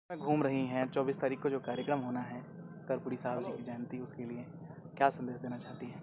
घूम रही हैं 24 तारीख को जो कार्यक्रम होना है कर्पूरी साहब जी की जयंती, उसके लिए क्या संदेश देना चाहती हैं?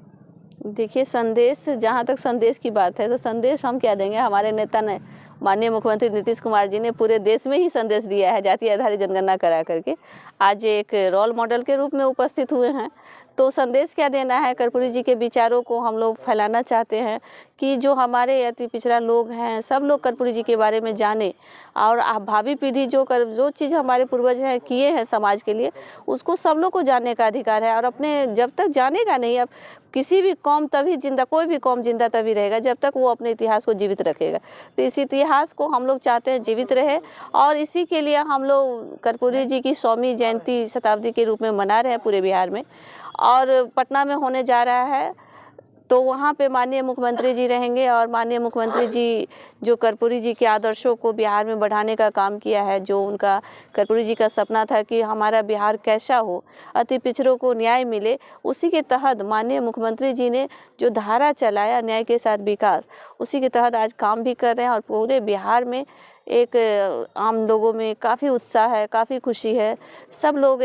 देखिए, संदेश, जहाँ तक संदेश की बात है तो संदेश हम क्या देंगे। हमारे नेता ने, माननीय मुख्यमंत्री नीतीश कुमार जी ने पूरे देश में ही संदेश दिया है। जाति आधारित जनगणना करा करके आज एक रोल मॉडल के रूप में उपस्थित हुए हैं। तो संदेश क्या देना है, कर्पूरी जी के विचारों को हम लोग फैलाना चाहते हैं कि जो हमारे अति पिछड़ा लोग हैं सब लोग कर्पूरी जी के बारे में जाने और भावी पीढ़ी जो चीज़ हमारे पूर्वज हैं किए हैं समाज के लिए, उसको सब लोग को जानने का अधिकार है। और अपने जब तक जानेगा नहीं, अब किसी भी कौम तभी जिंदा, कोई भी कौम जिंदा तभी रहेगा जब तक वो अपने इतिहास को जीवित रखेगा। तो इस इतिहास को हम लोग चाहते हैं जीवित रहे, और इसी के लिए हम लोग कर्पूरी जी की 100वीं जयंती शताब्दी के रूप में मना रहे हैं पूरे बिहार में। और पटना में होने जा रहा है, तो वहाँ पे माननीय मुख्यमंत्री जी रहेंगे। और माननीय मुख्यमंत्री जी जो कर्पूरी जी के आदर्शों को बिहार में बढ़ाने का काम किया है, जो उनका कर्पूरी जी का सपना था कि हमारा बिहार कैसा हो, अति पिछड़ों को न्याय मिले, उसी के तहत माननीय मुख्यमंत्री जी ने जो धारा चलाया न्याय के साथ विकास, उसी के तहत आज काम भी कर रहे हैं। और पूरे बिहार में एक आम लोगों में काफ़ी उत्साह है, काफ़ी खुशी है। सब लोग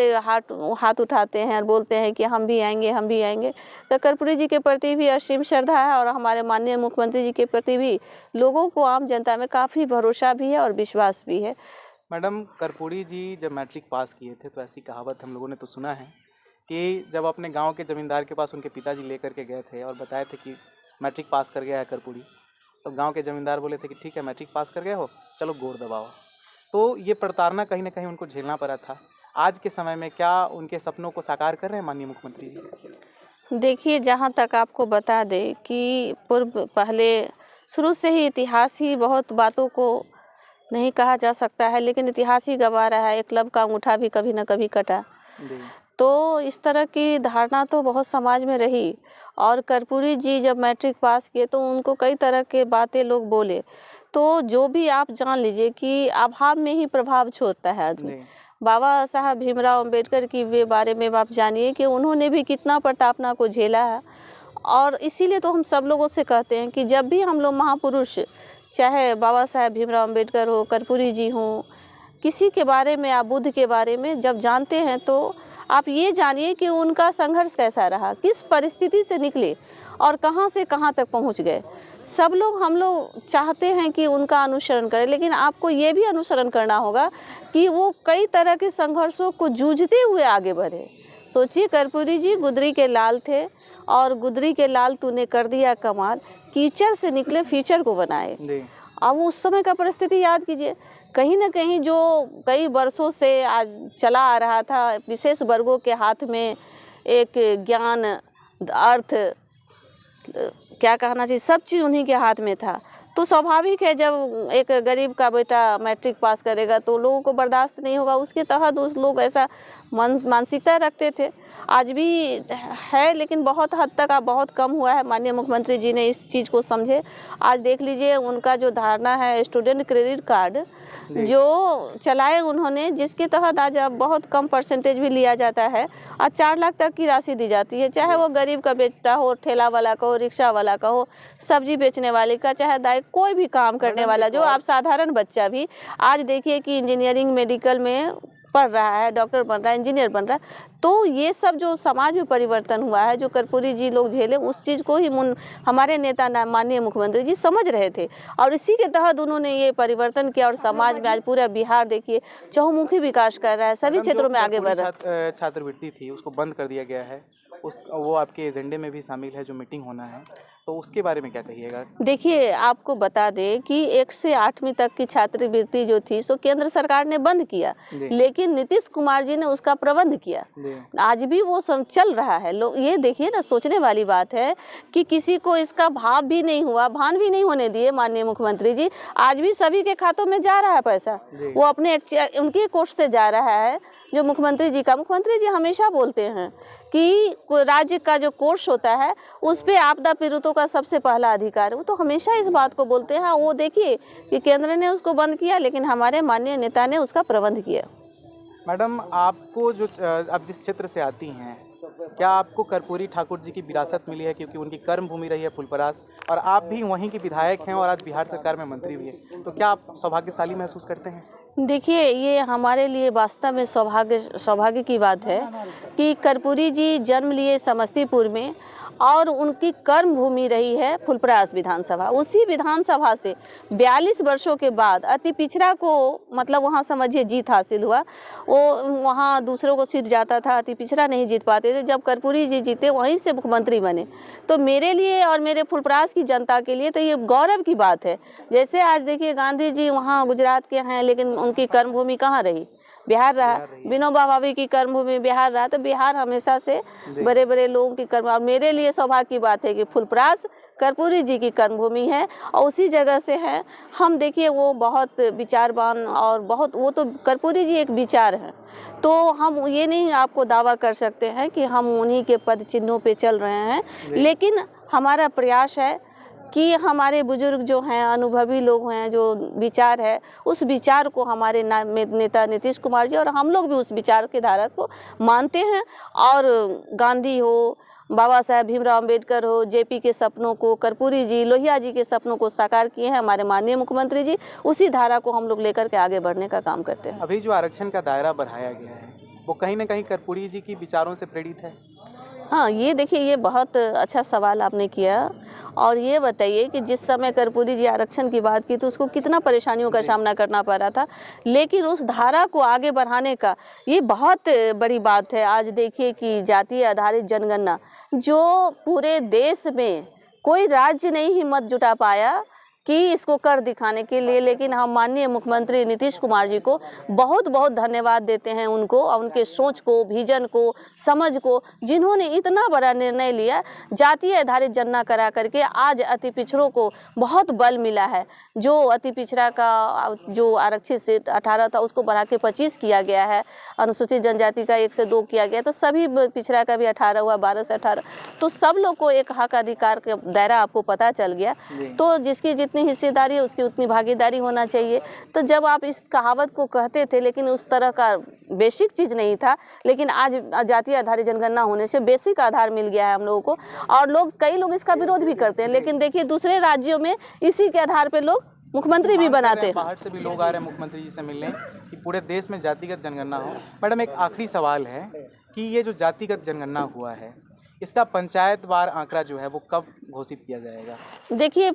हाथ उठाते हैं और बोलते हैं कि हम भी आएंगे, हम भी आएंगे। तो कर्पूरी जी के प्रति भी असीम श्रद्धा है, और हमारे माननीय मुख्यमंत्री जी के प्रति भी लोगों को, आम जनता में काफ़ी भरोसा भी है और विश्वास भी है। मैडम, कर्पूरी जी जब मैट्रिक पास किए थे तो ऐसी कहावत हम लोगों ने तो सुना है कि जब अपने गांव के ज़मींदार के पास उनके पिताजी लेकर के गए थे और बताए थे कि मैट्रिक पास कर गया है कर्पूरी, तो गांव के ज़मींदार बोले थे कि ठीक है, मैट्रिक पास कर गए हो, चलो गोर दबाओ। तो ये प्रताड़ना कहीं ना कहीं उनको झेलना पड़ा था। आज के समय में क्या उनके सपनों को साकार कर रहे हैं माननीय मुख्यमंत्री जी? देखिए, जहाँ तक आपको बता दें कि पहले शुरू से ही इतिहास ही बहुत बातों को नहीं कहा जा सकता है, लेकिन इतिहास ही गवा रहा है। एकलव्य का अंगूठा भी कभी न कभी कटा। तो इस तरह की धारणा तो बहुत समाज में रही। और कर्पूरी जी जब मैट्रिक पास किए तो उनको कई तरह के बातें लोग बोले। तो जो भी आप जान लीजिए कि अभाव में ही प्रभाव छोड़ता है आदमी। बाबा साहब भीमराव अंबेडकर की वे बारे में आप जानिए कि उन्होंने भी कितना प्रताड़ना को झेला है। और इसीलिए तो हम सब लोगों से कहते हैं कि जब भी हम लोग महापुरुष, चाहे बाबा साहब भीमराव अंबेडकर हो, कर्पूरी जी हों, किसी के बारे में, आप बुद्ध के बारे में जब जानते हैं तो आप ये जानिए कि उनका संघर्ष कैसा रहा, किस परिस्थिति से निकले और कहाँ से कहाँ तक पहुँच गए। सब लोग, हम लोग चाहते हैं कि उनका अनुसरण करें, लेकिन आपको ये भी अनुसरण करना होगा कि वो कई तरह के संघर्षों को जूझते हुए आगे बढ़े। सोचिए, कर्पूरी जी गुदरी के लाल थे, और गुदरी के लाल तूने कर दिया कमाल, कीचड़ से निकले फीचर को बनाए। अब उस समय का परिस्थिति याद कीजिए। कहीं ना कहीं जो कई वर्षों से आज चला आ रहा था, विशेष वर्गों के हाथ में एक ज्ञान, अर्थ, क्या कहना चाहिए, सब चीज़ उन्हीं के हाथ में था। तो स्वाभाविक है जब एक गरीब का बेटा मैट्रिक पास करेगा तो लोगों को बर्दाश्त नहीं होगा। उसके तहत उस लोग ऐसा मानसिकता रखते थे। आज भी है, लेकिन बहुत हद तक अब बहुत कम हुआ है। माननीय मुख्यमंत्री जी ने इस चीज़ को समझे। आज देख लीजिए, उनका जो धारणा है स्टूडेंट क्रेडिट कार्ड जो चलाए उन्होंने, जिसके तहत आज अब बहुत कम परसेंटेज भी लिया जाता है और 4 लाख तक की राशि दी जाती है। चाहे वो गरीब का बेटा हो, ठेला वाला का हो, रिक्शा वाला का हो, सब्जी बेचने वाले का, चाहे दाई, कोई भी काम करने वाला, जो आप साधारण बच्चा भी आज देखिए कि इंजीनियरिंग, मेडिकल में पढ़ रहा है, डॉक्टर बन रहा है, इंजीनियर बन रहा है। तो ये सब जो समाज में परिवर्तन हुआ है, जो कर्पूरी जी लोग झेले, उस चीज़ को ही हमारे नेता माननीय मुख्यमंत्री जी समझ रहे थे, और इसी के तहत उन्होंने ये परिवर्तन किया। और समाज में आज पूरा बिहार देखिए चहुमुखी विकास कर रहा है, सभी क्षेत्रों में आगे बढ़ रहा है। छात्रवृत्ति थी, उसको बंद कर दिया गया है, वो आपके एजेंडे में भी शामिल है, जो मीटिंग होना है, तो उसके बारे में क्या कहिएगा? देखिए, आपको बता दें कि 1 से 8वीं तक की छात्रवृत्ति जो थी सो केंद्र सरकार ने बंद किया, लेकिन नीतीश कुमार जी ने उसका प्रबंध किया। आज भी वो सब चल रहा है। लोग ये देखिए ना, सोचने वाली बात है कि किसी को इसका भाव भी नहीं हुआ, भान भी नहीं होने दिए माननीय मुख्यमंत्री जी। आज भी सभी के खातों में जा रहा है पैसा, वो अपने उनके कोष से जा रहा है, जो मुख्यमंत्री जी हमेशा बोलते हैं कि राज्य का जो कोष होता है उस पे आपदा पीड़ितों का सबसे पहला अधिकार है। वो तो हमेशा इस बात को बोलते हैं। वो देखिए कि केंद्र ने उसको बंद किया, लेकिन हमारे माननीय नेता ने उसका प्रबंध किया। मैडम, आपको जो आप जिस क्षेत्र से आती हैं क्या आपको कर्पूरी ठाकुर जी की विरासत मिली है, क्योंकि उनकी कर्म भूमि रही है फुलपरास और आप भी वहीं के विधायक हैं और आज बिहार सरकार में मंत्री भी हैं, तो क्या आप सौभाग्यशाली महसूस करते हैं? देखिए, ये हमारे लिए वास्तव में सौभाग्य की बात है कि कर्पूरी जी जन्म लिए समस्तीपुर में और उनकी कर्म भूमि रही है फुलपरास विधानसभा। उसी विधानसभा से 42 वर्षों के बाद अति पिछड़ा को मतलब वहाँ समझिए जीत हासिल हुआ। वो वहाँ दूसरों को सीट जाता था, अति पिछड़ा नहीं जीत पाते थे। जब कर्पूरी जी जीते वहीं से मुख्यमंत्री बने, तो मेरे लिए और मेरे फुलपरास की जनता के लिए तो ये गौरव की बात है। जैसे आज देखिए, गांधी जी वहाँ गुजरात के हैं, लेकिन उनकी कर्मभूमि कहाँ रही? बिहार रहा। विनोबा भावे की कर्मभूमि बिहार रहा, तो बिहार हमेशा से बड़े बड़े लोगों की कर्म। और मेरे लिए सौभाग्य की बात है कि फुलपरास कर्पूरी जी की कर्मभूमि है और उसी जगह से है। हम देखिए, वो बहुत विचारवान और बहुत, वो तो कर्पूरी जी एक विचार हैं, तो हम ये नहीं आपको दावा कर सकते हैं कि हम उन्हीं के पद चिन्हों पे चल रहे हैं, लेकिन हमारा प्रयास है कि हमारे बुजुर्ग जो हैं, अनुभवी लोग हैं, जो विचार है, उस विचार को हमारे नेता नीतीश कुमार जी और हम लोग भी उस विचार के धारा को मानते हैं। और गांधी हो, बाबा साहेब भीमराव अम्बेडकर हो, जेपी के सपनों को कर्पूरी जी, लोहिया जी के सपनों को साकार किए हैं हमारे माननीय मुख्यमंत्री जी। उसी धारा को हम लोग लेकर के आगे बढ़ने का काम करते हैं। अभी जो आरक्षण का दायरा बढ़ाया गया है, वो कहीं ना कहीं कर्पूरी जी की विचारों से प्रेरित है? हाँ, ये देखिए, ये बहुत अच्छा सवाल आपने किया। और ये बताइए कि जिस समय कर्पूरी जी आरक्षण की बात की तो उसको कितना परेशानियों का सामना करना पड़ रहा था, लेकिन उस धारा को आगे बढ़ाने का ये बहुत बड़ी बात है। आज देखिए कि जातीय आधारित जनगणना, जो पूरे देश में कोई राज्य नहीं हिम्मत जुटा पाया कि इसको कर दिखाने के लिए, लेकिन हम माननीय मुख्यमंत्री नीतीश कुमार जी को बहुत बहुत धन्यवाद देते हैं, उनको और उनके सोच को, विजन को, समझ को, जिन्होंने इतना बड़ा निर्णय लिया। जातीय आधारित जनगणना करा करके आज अति पिछड़ों को बहुत बल मिला है। जो अति पिछड़ा का जो आरक्षित सीट 18 था उसको बढ़ा के 25 किया गया है, अनुसूचित जनजाति का 1 से 2 किया गया, तो सभी पिछड़ा का भी 18 हुआ, 12 से 18, तो सब लोग को एक हक अधिकार का दायरा आपको पता चल गया। तो जिसकी जितनी हिस्सेदारी है उसकी उतनी भागीदारी होना चाहिए। तो जब आप इस कहावत को कहते थे, लेकिन उस तरह का बेसिक चीज़ नहीं था, लेकिन आज जातीय आधारित जनगणना होने से बेसिक आधार मिल गया है हम लोगों को। और कई लोग इसका विरोध भी करते हैं, लेकिन देखिए दूसरे राज्यों में इसी के आधार पर लोग मुख्यमंत्री भी बनाते हैं। बाहर से भी लोग आ रहे हैं मुख्यमंत्री जी से मिलने कि पूरे देश में जातिगत जनगणना हो। मैडम, एक आखिरी सवाल है कि ये जो जातिगत जनगणना हुआ है, इसका पंचायतवार आंकड़ा जो है वो कब घोषित किया जाएगा? देखिए,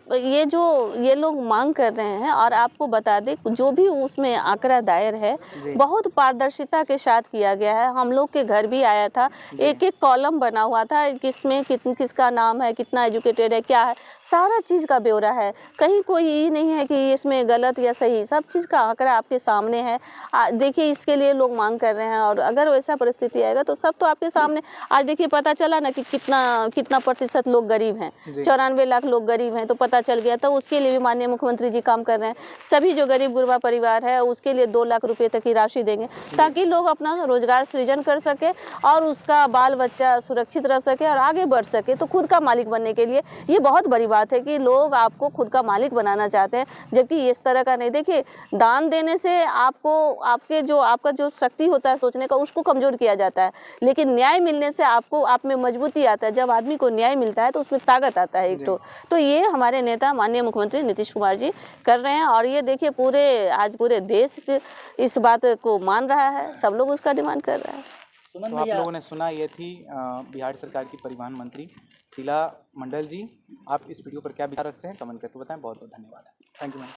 ये लोग मांग कर रहे हैं, और आपको बता दें जो भी उसमें आंकड़ा दायर है बहुत पारदर्शिता के साथ किया गया है। हम लोग के घर भी आया था, एक एक कॉलम बना हुआ था, किसमें किसका नाम है, कितना एजुकेटेड है, क्या है, सारा चीज़ का ब्यौरा है। कहीं कोई ये नहीं है कि इसमें गलत या सही, सब चीज़ का आंकड़ा आपके सामने है। देखिए, इसके लिए लोग मांग कर रहे हैं, और अगर वैसा परिस्थिति आएगा तो सब तो आपके सामने। आज देखिए पता चला ना कि कितना प्रतिशत लोग गरीब हैं, 94 लाख लोग गरीब हैं, तो पता चल गया। तो उसके लिए भी माननीय मुख्यमंत्री जी काम कर रहे हैं। सभी जो गरीब गुरबा परिवार है उसके लिए 2 लाख रुपए तक की राशि देंगे, ताकि लोग अपना रोजगार सृजन कर सके और उसका बाल बच्चा सुरक्षित रह सके और आगे बढ़ सके। तो खुद का मालिक बनने के लिए ये बहुत बड़ी बात है कि लोग आपको खुद का मालिक बनाना चाहते हैं, जबकि इस तरह का नहीं। देखिए, दान देने से आपका जो शक्ति होता है सोचने का, उसको कमजोर किया जाता है, लेकिन न्याय मिलने से आप में मजबूती आता है। जब आदमी को न्याय मिलता है तो उसमें ताकत आता है एक तो ये हमारे नेता माननीय मुख्यमंत्री नीतीश कुमार जी कर रहे हैं। और ये देखिए आज पूरे देश इस बात को मान रहा है, सब लोग उसका डिमांड कर रहे हैं। तो आप लोगों ने सुना, ये थी बिहार सरकार की परिवहन मंत्री शीला मंडल जी। आप इस वीडियो पर क्या विचार रखते हैं कमेंट करके बताएं। बहुत बहुत धन्यवाद। Thank you ma'am.